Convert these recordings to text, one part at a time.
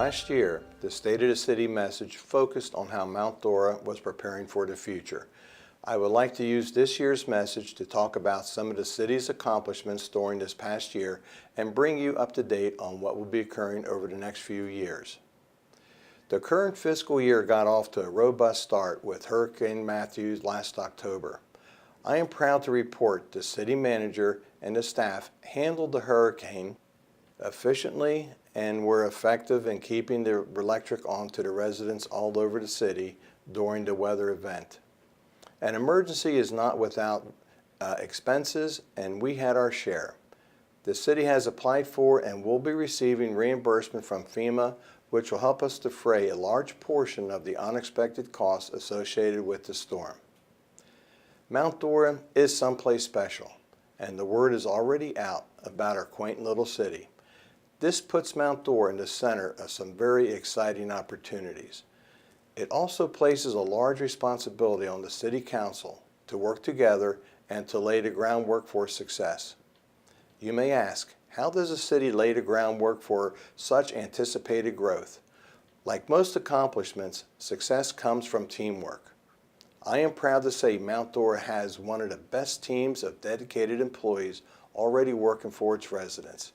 Last year, the State of the City message focused on how Mount Dora was preparing for the future. I would like to use this year's message to talk about some of the city's accomplishments during this past year and bring you up to date on what will be occurring over the next few years. The current fiscal year got off to a robust start with Hurricane Matthew last October. I am proud to report the city manager and the staff handled the hurricane efficiently and were effective in keeping the electric on to the residents all over the city during the weather event. An emergency is not without expenses, and we had our share. The city has applied for and will be receiving reimbursement from FEMA, which will help us defray a large portion of the unexpected costs associated with the storm. Mount Dora is someplace special, and the word is already out about our quaint little city. This puts Mount Dora in the center of some very exciting opportunities. It also places a large responsibility on the City Council to work together and to lay the groundwork for success. You may ask, how does a city lay the groundwork for such anticipated growth? Like most accomplishments, success comes from teamwork. I am proud to say Mount Dora has one of the best teams of dedicated employees already working for its residents.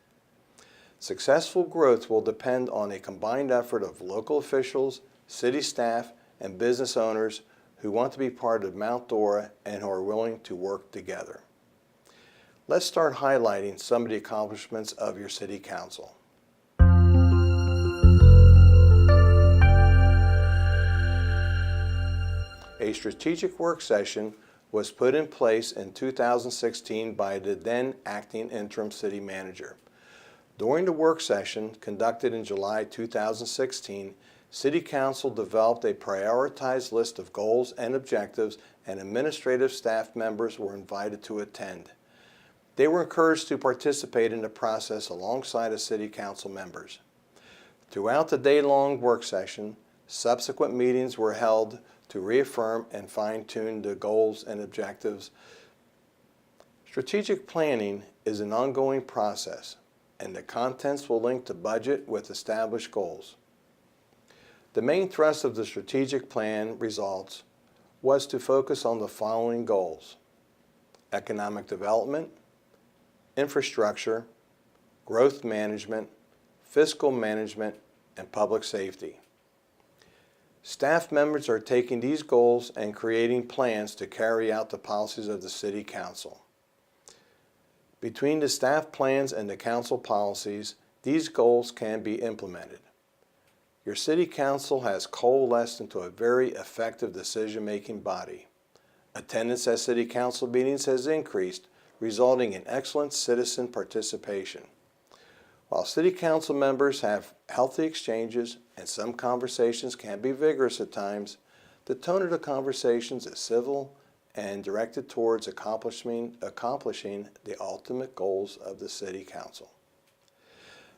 Successful growth will depend on a combined effort of local officials, city staff, and business owners who want to be part of Mount Dora and who are willing to work together. Let's start highlighting some of the accomplishments of your City Council. A strategic work session was put in place in 2016 by the then acting interim city manager. During the work session conducted in July 2016, City Council developed a prioritized list of goals and objectives, and administrative staff members were invited to attend. They were encouraged to participate in the process alongside of City Council members. Throughout the day-long work session, subsequent meetings were held to reaffirm and fine-tune the goals and objectives. Strategic planning is an ongoing process, and the contents will link to budget with established goals. The main thrust of the strategic plan results was to focus on the following goals: economic development, infrastructure, growth management, fiscal management, and public safety. Staff members are taking these goals and creating plans to carry out the policies of the City Council. Between the staff plans and the council policies, these goals can be implemented. Your City Council has coalesced into a very effective decision-making body. Attendance at City Council meetings has increased, resulting in excellent citizen participation. While City Council members have healthy exchanges and some conversations can be vigorous at times, the tone of the conversations is civil and directed towards accomplishing the ultimate goals of the City Council.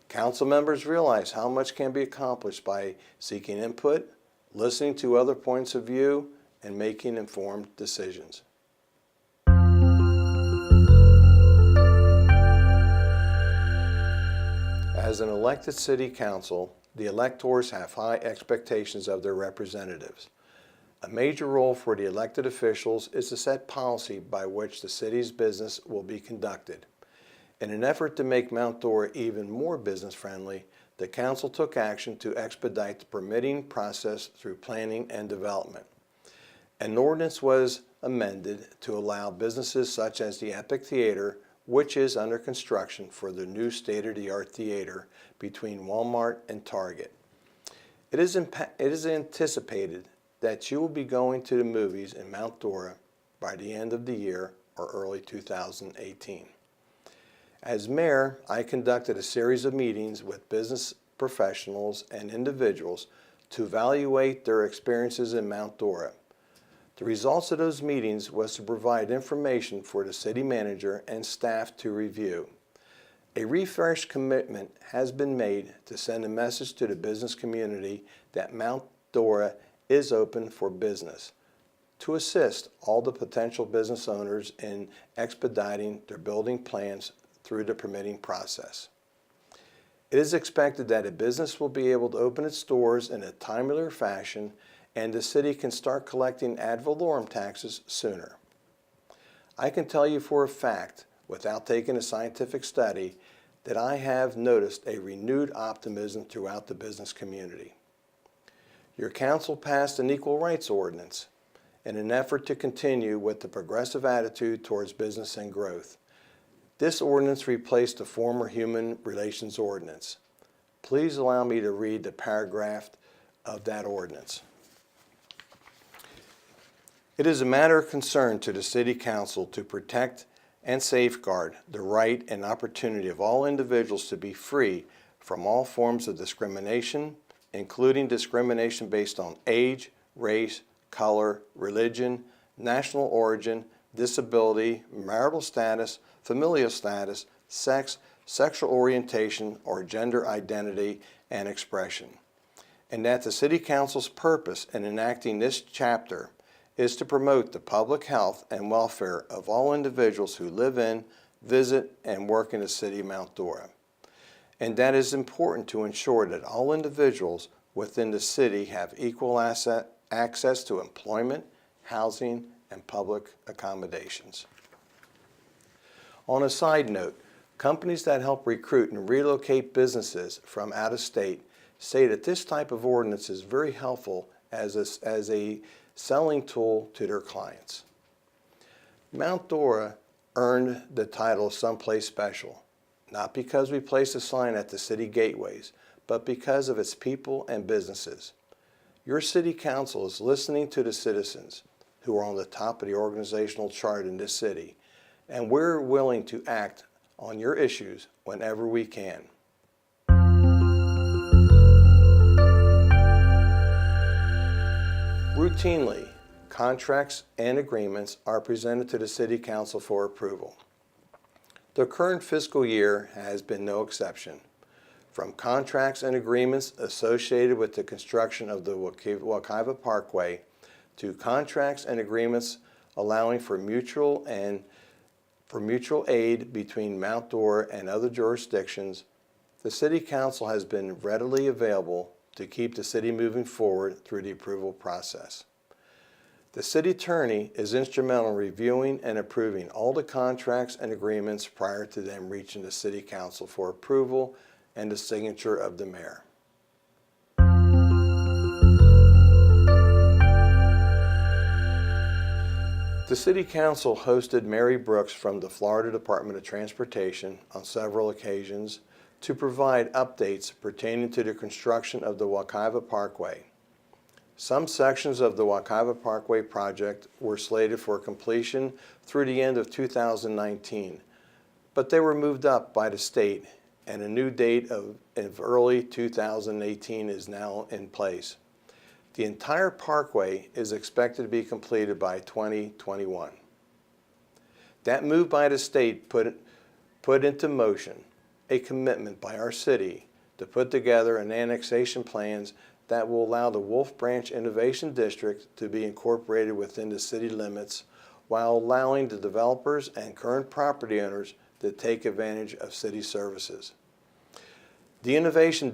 Council members realize how much can be accomplished by seeking input, listening to other points of view, and making informed decisions. As an elected City Council, the electors have high expectations of their representatives. A major role for the elected officials is to set policy by which the city's business will be conducted. In an effort to make Mount Dora even more business-friendly, the Council took action to expedite the permitting process through planning and development. An ordinance was amended to allow businesses such as the Epic Theater, which is under construction for the new state-of-the-art theater between Walmart and Target. It is anticipated that you will be going to the movies in Mount Dora by the end of the year or early 2018. As mayor, I conducted a series of meetings with business professionals and individuals to evaluate their experiences in Mount Dora. The results of those meetings was to provide information for the city manager and staff to review. A refreshed commitment has been made to send a message to the business community that Mount Dora is open for business, to assist all the potential business owners in expediting their building plans through the permitting process. It is expected that a business will be able to open its doors in a timelier fashion and the city can start collecting ad valorem taxes sooner. I can tell you for a fact, without taking a scientific study, that I have noticed a renewed optimism throughout the business community. Your council passed an equal rights ordinance in an effort to continue with the progressive attitude towards business and growth. This ordinance replaced the former Human Relations Ordinance. Please allow me to read the paragraph of that ordinance. It is a matter of concern to the City Council to protect and safeguard the right and opportunity of all individuals to be free from all forms of discrimination, including discrimination based on age, race, color, religion, national origin, disability, marital status, familial status, sex, sexual orientation, or gender identity and expression. And that the City Council's purpose in enacting this chapter is to promote the public health and welfare of all individuals who live in, visit, and work in the city of Mount Dora. And that is important to ensure that all individuals within the city have equal access to employment, housing, and public accommodations. On a side note, companies that help recruit and relocate businesses from out of state say that this type of ordinance is very helpful as a selling tool to their clients. Mount Dora earned the title Someplace Special, not because we placed a sign at the city gateways, but because of its people and businesses. Your City Council is listening to the citizens who are on the top of the organizational chart in this city, and we're willing to act on your issues whenever we can. Routinely, contracts and agreements are presented to the City Council for approval. The current fiscal year has been no exception. From contracts and agreements associated with the construction of the Wekiva Parkway to contracts and agreements allowing for mutual aid between Mount Dora and other jurisdictions, the City Council has been readily available to keep the city moving forward through the approval process. The city attorney is instrumental in reviewing and approving all the contracts and agreements prior to them reaching the City Council for approval and the signature of the mayor. The City Council hosted Mary Brooks from the Florida Department of Transportation on several occasions to provide updates pertaining to the construction of the Wekiva Parkway. Some sections of the Wekiva Parkway project were slated for completion through the end of 2019, but they were moved up by the state, and a new date of early 2018 is now in place. The entire parkway is expected to be completed by 2021. That move by the state put into motion a commitment by our city to put together an annexation plans that will allow the Wolf Branch Innovation District to be incorporated within the city limits while allowing the developers and current property owners to take advantage of city services. The Innovation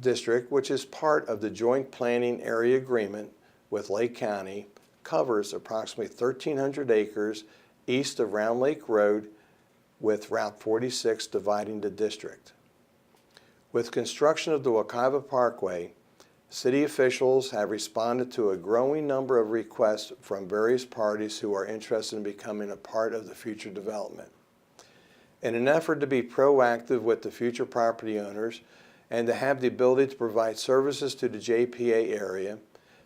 District, which is part of the Joint Planning Area Agreement with Lake County, covers approximately 1,300 acres east of Round Lake Road, with Route 46 dividing the district. With construction of the Wekiva Parkway, city officials have responded to a growing number of requests from various parties who are interested in becoming a part of the future development. In an effort to be proactive with the future property owners and to have the ability to provide services to the JPA area,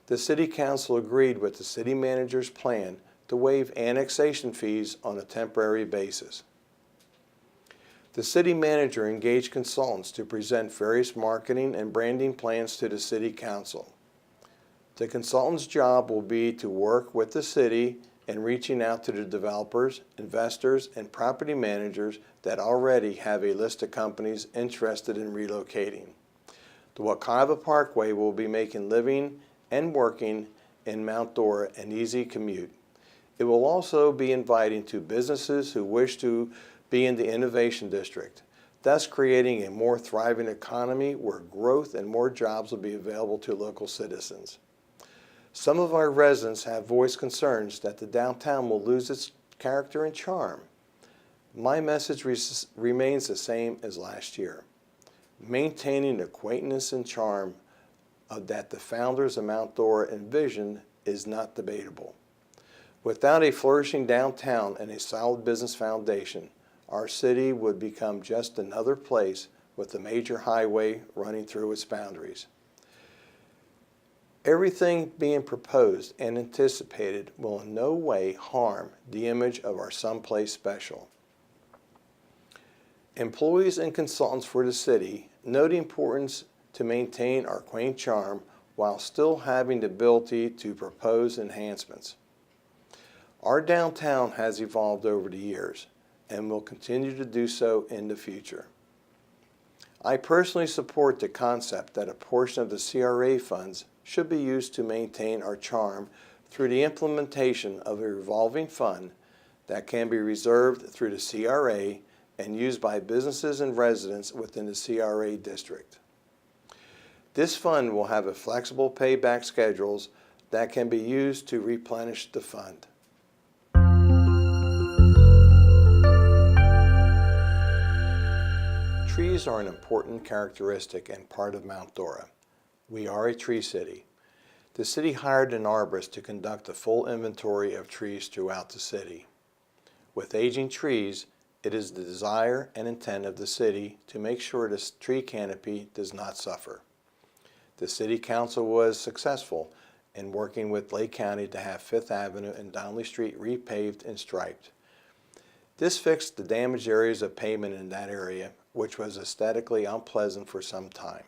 the City Council agreed with the city manager's plan to waive annexation fees on a temporary basis. The city manager engaged consultants to present various marketing and branding plans to the City Council. The consultant's job will be to work with the city in reaching out to the developers, investors, and property managers that already have a list of companies interested in relocating. The Wekiva Parkway will be making living and working in Mount Dora an easy commute. It will also be inviting to businesses who wish to be in the Innovation District thus creating a more thriving economy where growth and more jobs will be available to local citizens. Some of our residents have voiced concerns that the downtown will lose its character and charm. My message remains the same as last year. Maintaining the quaintness and charm that the founders of Mount Dora envisioned is not debatable. Without a flourishing downtown and a solid business foundation, our city would become just another place with a major highway running through its boundaries. Everything being proposed and anticipated will in no way harm the image of our someplace special. Employees and consultants for the city know the importance to maintain our quaint charm while still having the ability to propose enhancements. Our downtown has evolved over the years and will continue to do so in the future. I personally support the concept that a portion of the CRA funds should be used to maintain our charm through the implementation of a revolving fund that can be reserved through the CRA and used by businesses and residents within the CRA district. This fund will have a flexible payback schedules that can be used to replenish the fund. Trees are an important characteristic and part of Mount Dora. We are a tree city. The city hired an arborist to conduct a full inventory of trees throughout the city. With aging trees, it is the desire and intent of the city to make sure this tree canopy does not suffer. The City Council was successful in working with Lake County to have Fifth Avenue and Donnelly Street repaved and striped. This fixed the damaged areas of pavement in that area, which was aesthetically unpleasant for some time.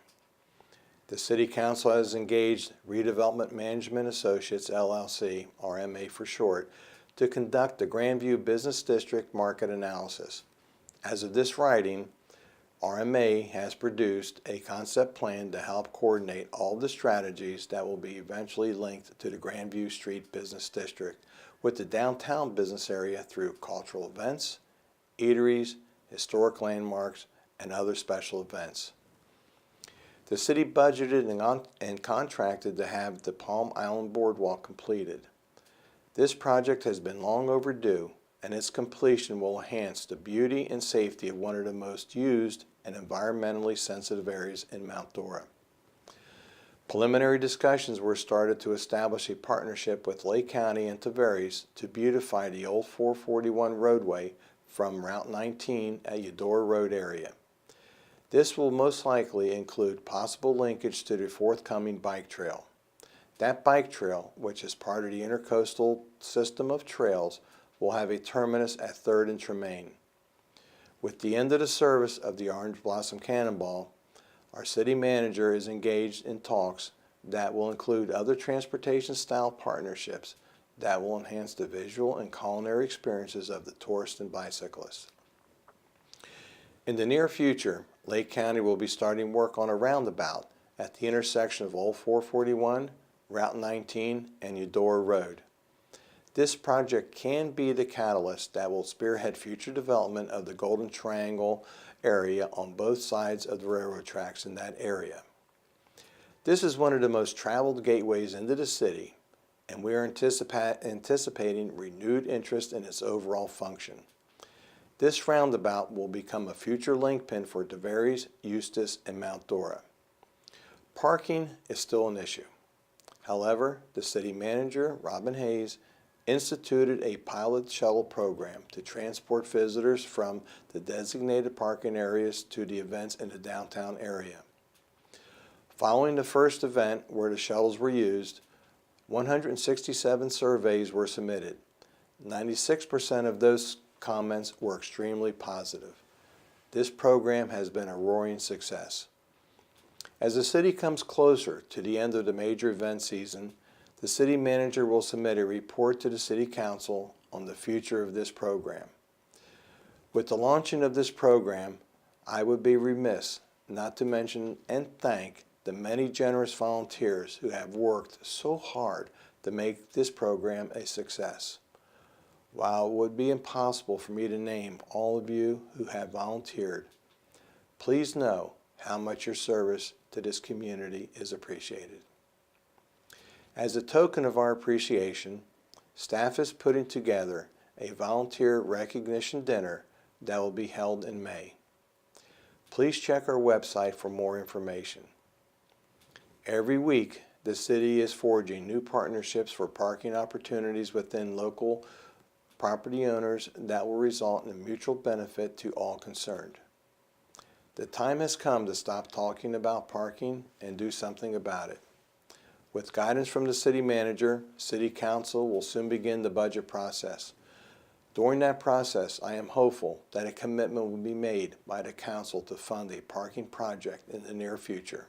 The City Council has engaged Redevelopment Management Associates, LLC, RMA for short, to conduct the Grandview Business District market analysis. As of this writing, RMA has produced a concept plan to help coordinate all the strategies that will be eventually linked to the Grandview Street Business District with the downtown business area through cultural events, eateries, historic landmarks, and other special events. The city budgeted and contracted to have the Palm Island Boardwalk completed. This project has been long overdue, and its completion will enhance the beauty and safety of one of the most used and environmentally sensitive areas in Mount Dora. Preliminary discussions were started to establish a partnership with Lake County and Tavares to beautify the old 441 roadway from Route 19 at Eudora Road area. This will most likely include possible linkage to the forthcoming bike trail. That bike trail, which is part of the intercoastal system of trails, will have a terminus at 3rd and Tremaine. With the end of the service of the Orange Blossom Cannonball, our city manager is engaged in talks that will include other transportation-style partnerships that will enhance the visual and culinary experiences of the tourist and bicyclist. In the near future, Lake County will be starting work on a roundabout at the intersection of Old 441, Route 19, and Eudora Road. This project can be the catalyst that will spearhead future development of the Golden Triangle area on both sides of the railroad tracks in that area. This is one of the most traveled gateways into the city, and we are anticipating renewed interest in its overall function. This roundabout will become a future linchpin for Tavares, Eustis, and Mount Dora. Parking is still an issue. However, the city manager, Robin Hayes, instituted a pilot shuttle program to transport visitors from the designated parking areas to the events in the downtown area. Following the first event where the shuttles were used, 167 surveys were submitted. 96% of those comments were extremely positive. This program has been a roaring success. As the city comes closer to the end of the major event season, the city manager will submit a report to the City Council on the future of this program. With the launching of this program, I would be remiss not to mention and thank the many generous volunteers who have worked so hard to make this program a success. While it would be impossible for me to name all of you who have volunteered, Please know how much your service to this community is appreciated. As a token of our appreciation, staff is putting together a volunteer recognition dinner that will be held in May. Please check our website for more information. Every week, the city is forging new partnerships for parking opportunities within local property owners that will result in mutual benefit to all concerned. The time has come to stop talking about parking and do something about it. With guidance from the city manager, City Council will soon begin the budget process. During that process, I am hopeful that a commitment will be made by the council to fund a parking project in the near future.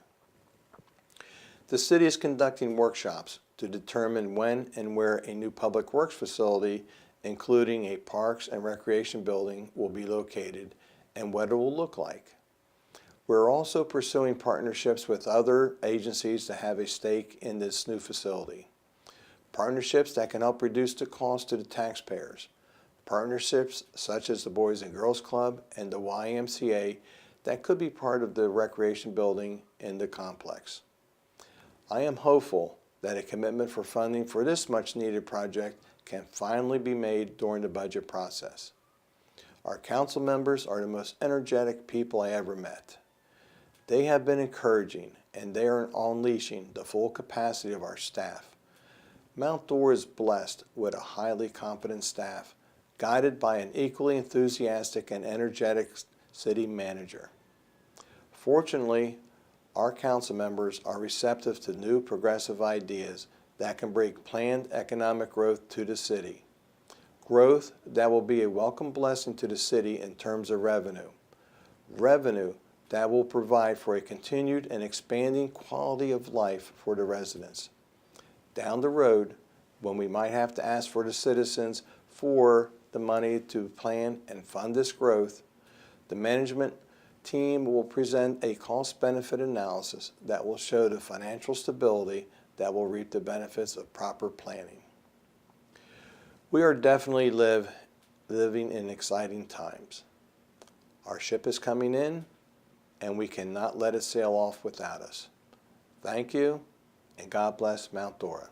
The city is conducting workshops to determine when and where a new public works facility, including a parks and recreation building, will be located and what it will look like. We're also pursuing partnerships with other agencies to have a stake in this new facility. Partnerships that can help reduce the cost to the taxpayers. Partnerships such as the Boys and Girls Club and the YMCA that could be part of the recreation building in the complex. I am hopeful that a commitment for funding for this much needed project can finally be made during the budget process. Our council members are the most energetic people I ever met. They have been encouraging and they are unleashing the full capacity of our staff. Mount Dora is blessed with a highly competent staff guided by an equally enthusiastic and energetic city manager. Fortunately, our council members are receptive to new progressive ideas that can bring planned economic growth to the city. Growth that will be a welcome blessing to the city in terms of revenue. Revenue that will provide for a continued and expanding quality of life for the residents. Down the road, when we might have to ask for the citizens for the money to plan and fund this growth, the management team will present a cost-benefit analysis that will show the financial stability that will reap the benefits of proper planning. We are definitely living in exciting times. Our ship is coming in, and we cannot let it sail off without us. Thank you, and God bless Mount Dora.